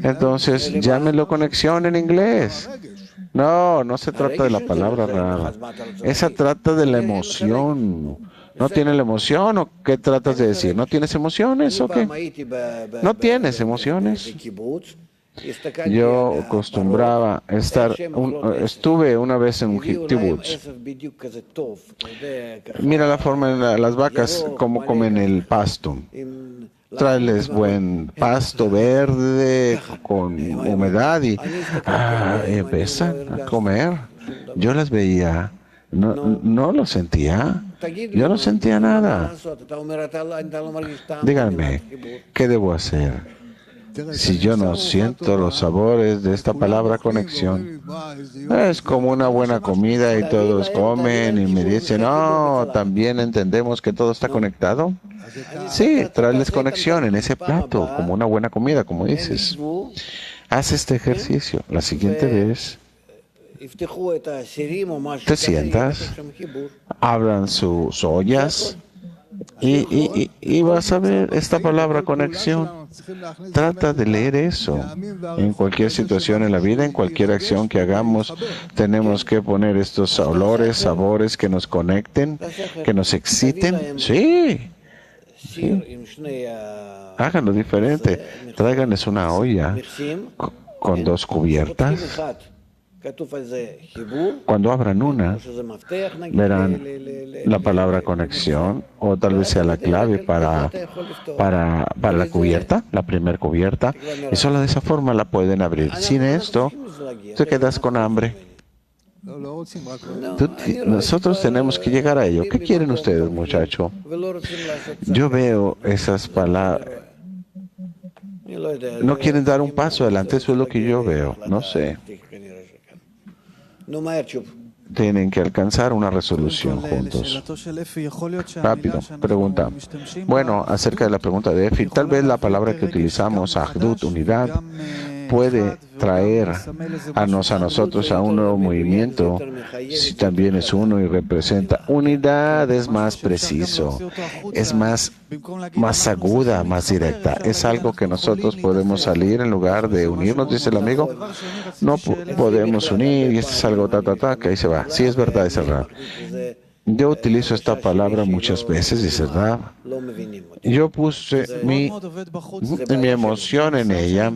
Entonces, llámenlo conexión en inglés. No se trata de la palabra rara. Esa trata de la emoción. ¿No tiene la emoción o qué tratas de decir? ¿No tienes emociones o qué? ¿No tienes emociones? Yo acostumbraba estuve una vez en un kibutz. Mira la forma de las vacas, cómo comen el pasto. Tráeles buen pasto verde con humedad y empiezan a comer. Yo las veía, no lo sentía. Yo no sentía nada. Díganme, ¿qué debo hacer? Si yo no siento los sabores de esta palabra conexión, es como una buena comida y todos comen y me dicen, ¿también entendemos que todo está conectado? Sí, tráeles conexión en ese plato, como una buena comida, como dices. Haz este ejercicio. La siguiente vez, te sientas, abran sus ollas y vas a ver esta palabra conexión. Trata de leer eso. En cualquier situación en la vida, en cualquier acción que hagamos, tenemos que poner estos olores, sabores que nos conecten, que nos exciten. Sí. Háganlo diferente. Tráiganles una olla con 2 cubiertas. Cuando abran una, verán la palabra conexión, o tal vez sea la clave para la cubierta, la primera cubierta, y solo de esa forma la pueden abrir. Sin esto, te quedas con hambre. Nosotros tenemos que llegar a ello. ¿Qué quieren ustedes, muchacho? Yo veo esas palabras. No quieren dar un paso adelante, eso es lo que yo veo. No sé. Tienen que alcanzar una resolución juntos. Rápido, pregunta. Bueno, acerca de la pregunta de Efi, tal vez la palabra que utilizamos, Ahdut, unidad, puede traer a nosotros a un nuevo movimiento, si también es uno y representa. Unidad es más preciso, es más aguda, más directa. Es algo que nosotros podemos salir en lugar de unirnos, dice el amigo. No podemos unir y esto es algo que ahí se va. Sí, es verdad, es verdad. Yo utilizo esta palabra muchas veces, dice Rab. Yo puse mi emoción en ella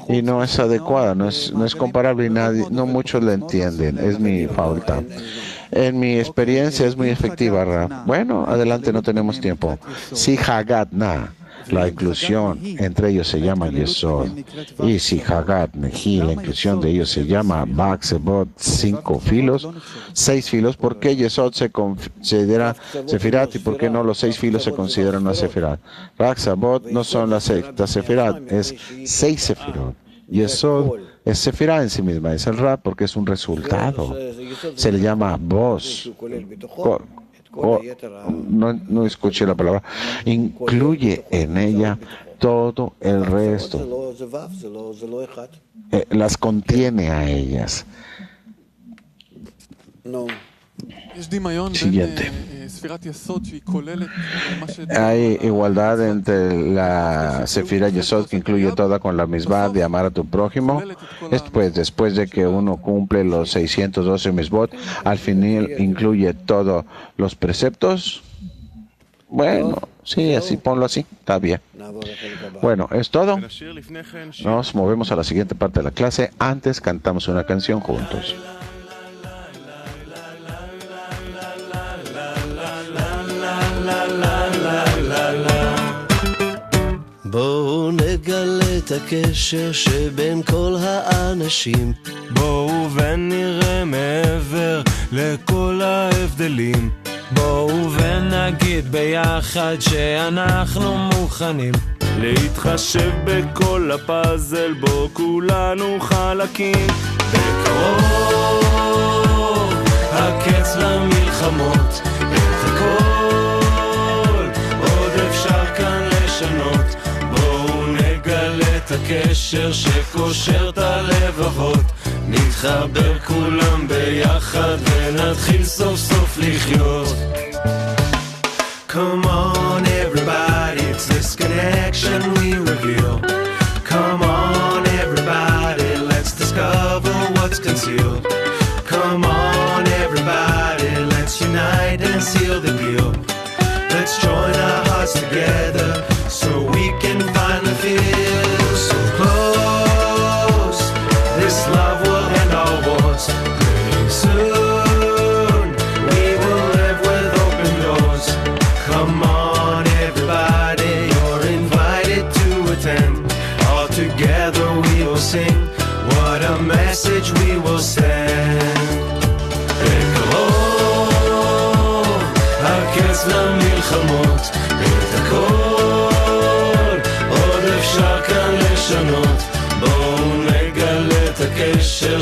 y no es adecuada, no es comparable y no muchos la entienden. Es mi falta. En mi experiencia es muy efectiva, Rab. Bueno, adelante, no tenemos tiempo. Si Hagat Na, la inclusión entre ellos se llama Yesod, y si Hagat Nehi, la inclusión de ellos se llama Bak Sebot, 5 filos, 6 filos. ¿Por qué Yesod se considera Sefirat y por qué no los 6 filos se consideran una Sefirat? Bak Sebot no son las Sefirat, es 6 Sefirot. Yesod es Sefirá en sí misma, es el Rab porque es un resultado. Se le llama voz. No escuché la palabra. Incluye en ella todo el resto. Las contiene a ellas. Siguiente. Hay igualdad entre la Sefira Yesod, que incluye toda con la misma de amar a tu prójimo. Después de que uno cumple los 612 misbot, al final incluye todos los preceptos. Bueno, sí, así ponlo así, está bien. Bueno, es todo. Nos movemos a la siguiente parte de la clase. Antes cantamos una canción juntos. בואו נגלה את הקשר שבין כל האנשים. בואו ונראה מעבר לכל ההבדלים. בואו ונגיד ביחד שאנחנו מוכנים להתחשב בכל הפאזל בו כולנו חלקים. בקרוב הקץ למלחמות, את הכל עוד אפשר כאן לשנות. בואו נגלה את הקשר שקושר את הלבבות, נתחבר כולם ביחד ונתחיל סוף סוף לחיות. Come on everybody, it's this connection we reveal. Come on everybody, let's discover what's concealed. Come on everybody, let's unite and seal the deal. Let's join our hearts together so we can finally feel so close. will end our wars. Pretty soon we will live with open doors. Come on everybody, you're invited to attend. All together we will sing, what a message we will send. בקרוב הקץ למלחמות, את הכל עוד אפשר כאן לשנות. בואו נגלה את הקשר